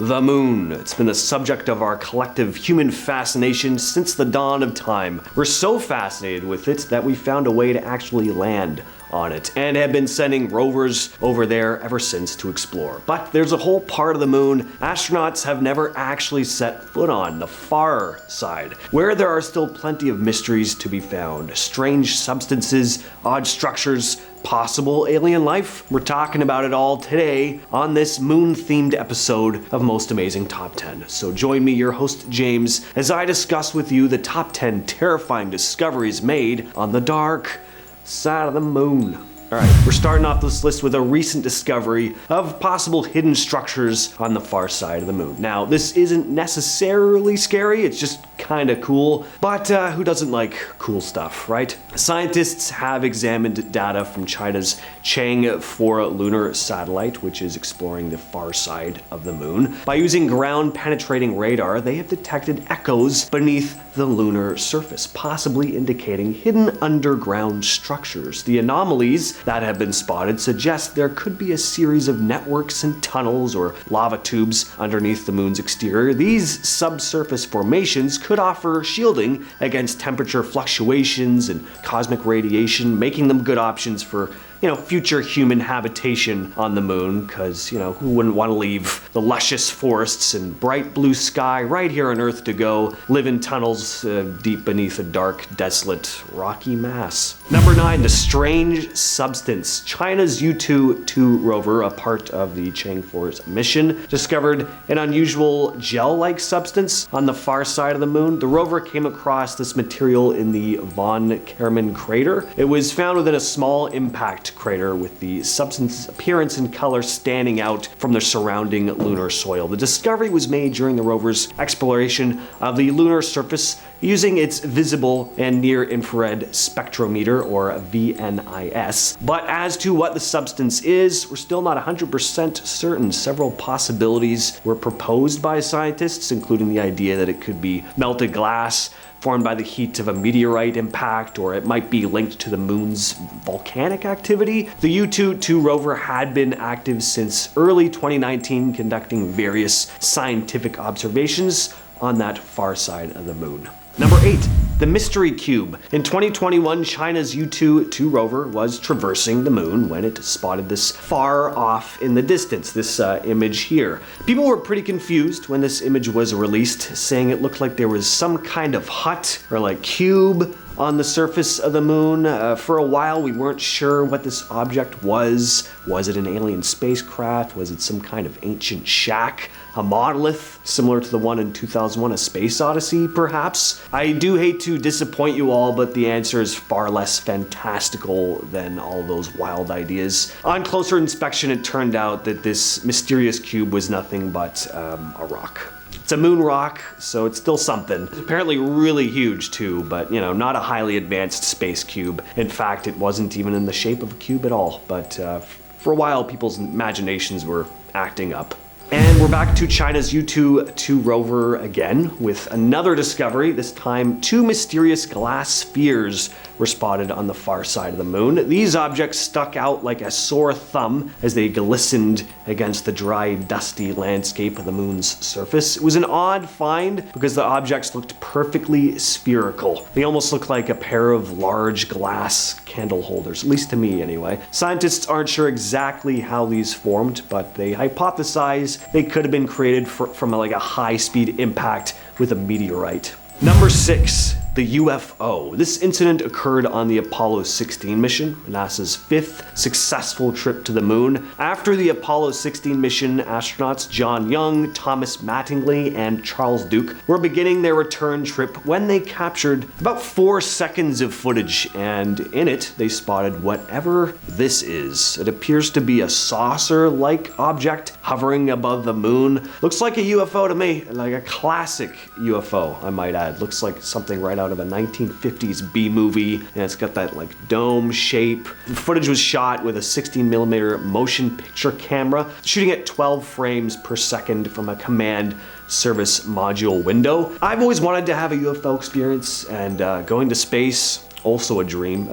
The moon. It's been the subject of our collective human fascination since the dawn of time. We're so fascinated with it that we found a way to actually land on it and have been sending rovers over there ever since to explore. But there's a whole part of the moon astronauts have never actually set foot on, the far side, where there are still plenty of mysteries to be found. Strange substances, odd structures, possible alien life. We're talking about it all today on this moon-themed episode of Most Amazing Top 10. So join me, your host James, as I discuss with you the top 10 terrifying discoveries made on the dark side of the moon. Alright, we're starting off this list with a recent discovery of possible hidden structures on the far side of the moon. Now, this isn't necessarily scary, it's just kinda cool, but who doesn't like cool stuff, right? Scientists have examined data from China's Chang'e 4 lunar satellite, which is exploring the far side of the moon. By using ground-penetrating radar, they have detected echoes beneath the lunar surface, possibly indicating hidden underground structures. The anomalies that have been spotted suggest there could be a series of networks and tunnels or lava tubes underneath the moon's exterior. These subsurface formations could offer shielding against temperature fluctuations and cosmic radiation, making them good options for future human habitation on the moon, because, who wouldn't want to leave the luscious forests and bright blue sky right here on Earth to go live in tunnels deep beneath a dark, desolate, rocky mass. Number 9, the strange substance. China's U-2 rover, a part of the Chang'e 4's mission, discovered an unusual gel-like substance on the far side of the moon. The rover came across this material in the von Karman crater. It was found within a small impact crater, with the substance's appearance and color standing out from the surrounding lunar soil. The discovery was made during the rover's exploration of the lunar surface using its visible and near-infrared spectrometer, or VNIS. But as to what the substance is, we're still not 100% certain. Several possibilities were proposed by scientists, including the idea that it could be melted glass formed by the heat of a meteorite impact, or it might be linked to the moon's volcanic activity. The U-2 rover had been active since early 2019, conducting various scientific observations on that far side of the moon. Number 8, the mystery cube. In 2021, China's U-2 rover was traversing the moon when it spotted this far off in the distance, this image here. People were pretty confused when this image was released, saying it looked like there was some kind of hut or like cube on the surface of the moon. For a while, we weren't sure what this object was. Was it an alien spacecraft? Was it some kind of ancient shack? A monolith, similar to the one in 2001, A Space Odyssey, perhaps? I do hate to disappoint you all, but the answer is far less fantastical than all those wild ideas. On closer inspection, it turned out that this mysterious cube was nothing but a rock. It's a moon rock, so it's still something. It's apparently really huge too, but not a highly advanced space cube. In fact, it wasn't even in the shape of a cube at all, but for a while, people's imaginations were acting up. And we're back to China's U-2 rover again with another discovery. This time, 2 mysterious glass spheres were spotted on the far side of the moon. These objects stuck out like a sore thumb as they glistened against the dry, dusty landscape of the moon's surface. It was an odd find because the objects looked perfectly spherical. They almost looked like a pair of large glass candle holders, at least to me anyway. Scientists aren't sure exactly how these formed, but they hypothesize they could have been created from like a high-speed impact with a meteorite. Number 6, the UFO. This incident occurred on the Apollo 16 mission, NASA's 5th successful trip to the moon. After the Apollo 16 mission, astronauts John Young, Thomas Mattingly, and Charles Duke were beginning their return trip when they captured about 4 seconds of footage, and in it, they spotted whatever this is. It appears to be a saucer-like object hovering above the moon. Looks like a UFO to me, like a classic UFO, I might add. Looks like something right out of a 1950s B-movie, and it's got that like dome shape. The footage was shot with a 16mm motion picture camera, shooting at 12 frames per second from a command service module window. I've always wanted to have a UFO experience, and going to space, also a dream,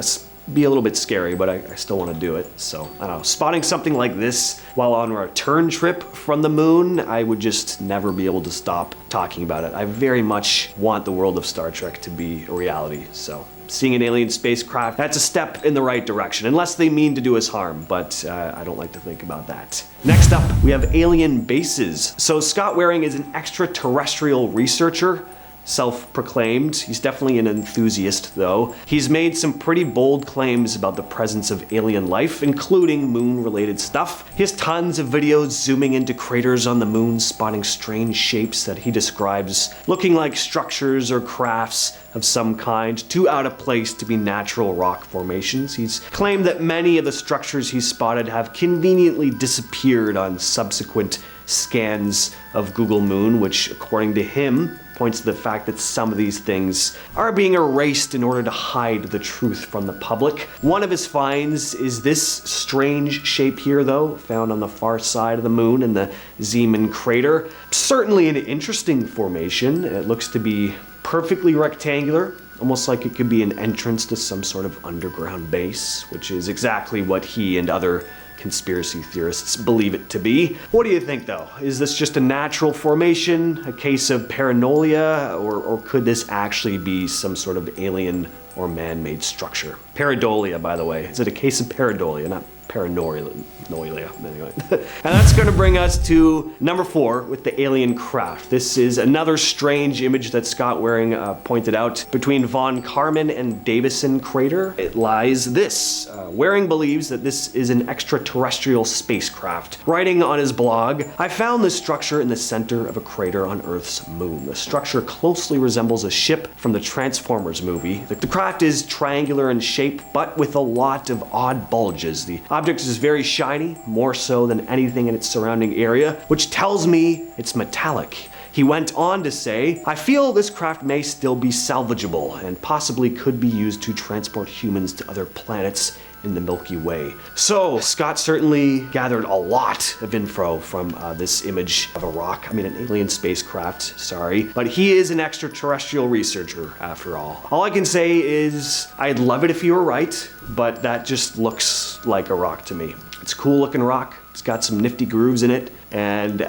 be a little bit scary, but I still want to do it. So, I don't know. Spotting something like this while on a return trip from the moon, I would just never be able to stop talking about it. I very much want the world of Star Trek to be a reality, so seeing an alien spacecraft, that's a step in the right direction, unless they mean to do us harm, but I don't like to think about that. Next up, we have alien bases. So Scott Waring is an extraterrestrial researcher, self-proclaimed. He's definitely an enthusiast, though. He's made some pretty bold claims about the presence of alien life, including moon-related stuff. He has tons of videos zooming into craters on the moon, spotting strange shapes that he describes looking like structures or crafts of some kind, too out of place to be natural rock formations. He's claimed that many of the structures he's spotted have conveniently disappeared on subsequent scans of Google Moon, which, according to him, points to the fact that some of these things are being erased in order to hide the truth from the public. One of his finds is this strange shape here, though, found on the far side of the moon in the Zeeman crater. Certainly an interesting formation. It looks to be perfectly rectangular, almost like it could be an entrance to some sort of underground base, which is exactly what he and other conspiracy theorists believe it to be. What do you think, though? Is this just a natural formation, a case of paranoia, or could this actually be some sort of alien or man-made structure? Pareidolia, by the way. Is it a case of pareidolia, not paranoia? Anyway. And that's going to bring us to number 4 with the alien craft. This is another strange image that Scott Waring pointed out. Between Von Karman and Davison crater, it lies this. Waring believes that this is an extraterrestrial spacecraft. Writing on his blog, I found this structure in the center of a crater on Earth's moon. The structure closely resembles a ship from the Transformers movie. The craft is triangular in shape, but with a lot of odd bulges. The object is very shiny, more so than anything in its surrounding area, which tells me it's metallic. He went on to say, I feel this craft may still be salvageable and possibly could be used to transport humans to other planets in the Milky Way. So Scott certainly gathered a lot of info from this image of a rock. I mean, an alien spacecraft, sorry. But he is an extraterrestrial researcher, after all. All I can say is, I'd love it if he were right, but that just looks like a rock to me. It's a cool looking rock. It's got some nifty grooves in it, and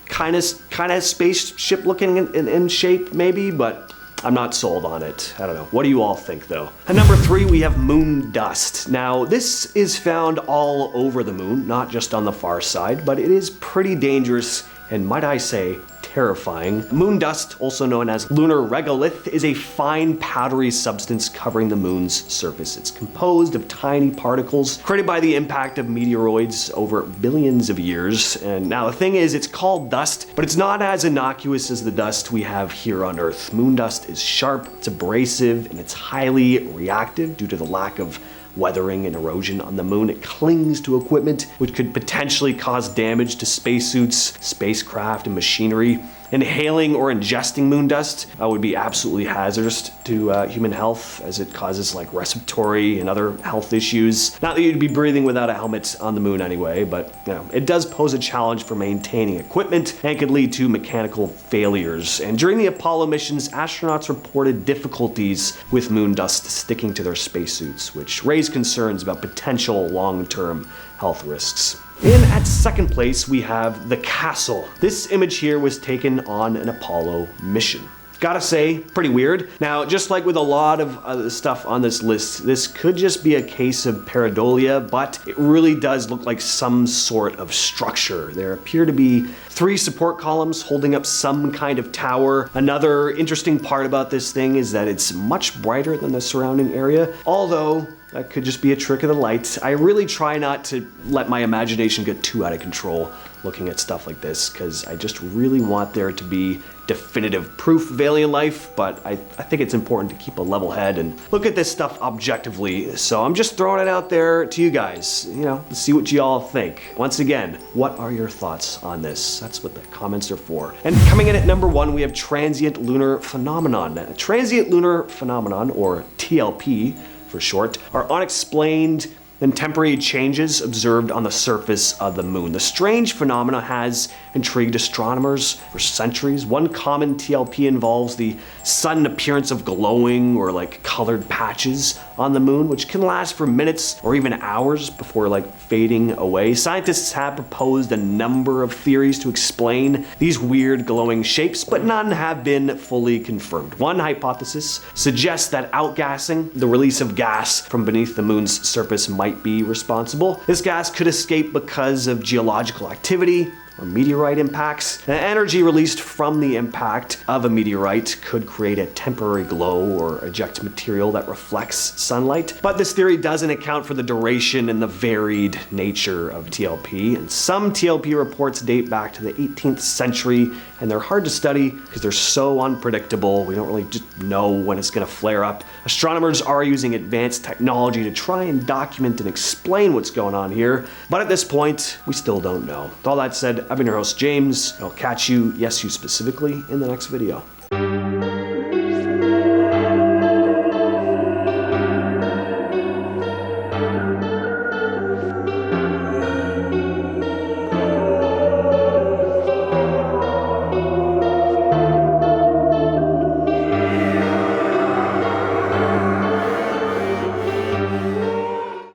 kind of spaceship looking in shape, maybe, but I'm not sold on it. I don't know. What do you all think, though? At number 3, we have moon dust. Now, this is found all over the moon, not just on the far side, but it is pretty dangerous and, might I say, terrifying. Moon dust, also known as lunar regolith, is a fine powdery substance covering the moon's surface. It's composed of tiny particles created by the impact of meteoroids over billions of years. And now the thing is, it's called dust, but it's not as innocuous as the dust we have here on Earth. Moon dust is sharp, it's abrasive, and it's highly reactive due to the lack of weathering and erosion on the moon. It clings to equipment, which could potentially cause damage to spacesuits, spacecraft, and machinery. Inhaling or ingesting moon dust would be absolutely hazardous to human health, as it causes like respiratory and other health issues. Not that you'd be breathing without a helmet on the moon anyway, but you know, it does pose a challenge for maintaining equipment and could lead to mechanical failures. And during the Apollo missions, astronauts reported difficulties with moon dust sticking to their spacesuits, which raised concerns about potential long-term health risks. In at second place, we have the castle. This image here was taken on an Apollo mission. Gotta say, pretty weird. Now, just like with a lot of other stuff on this list, this could just be a case of pareidolia, but it really does look like some sort of structure. There appear to be 3 support columns holding up some kind of tower. Another interesting part about this thing is that it's much brighter than the surrounding area, although that could just be a trick of the light. I really try not to let my imagination get too out of control looking at stuff like this, because I just really want there to be definitive proof of alien life, but I think it's important to keep a level head and look at this stuff objectively. So I'm just throwing it out there to you guys, you know, to see what you all think. Once again, what are your thoughts on this? That's what the comments are for. And coming in at number 1, we have transient lunar phenomenon. Transient lunar phenomenon, or TLP for short, are unexplained and temporary changes observed on the surface of the moon. The strange phenomena has intrigued astronomers for centuries. One common TLP involves the sudden appearance of glowing or colored patches on the moon, which can last for minutes or even hours before fading away. Scientists have proposed a number of theories to explain these weird glowing shapes, but none have been fully confirmed. One hypothesis suggests that outgassing, the release of gas from beneath the moon's surface, might be responsible. This gas could escape because of geological activity or meteorite impacts. The energy released from the impact of a meteorite could create a temporary glow or eject material that reflects sunlight. But this theory doesn't account for the duration and the varied nature of TLP. And some TLP reports date back to the 18th century, and they're hard to study because they're so unpredictable. We don't really just know when it's going to flare up. Astronomers are using advanced technology to try and document and explain what's going on here, but at this point, we still don't know. With all that said, I've been your host, James, and I'll catch you, yes, you specifically, in the next video.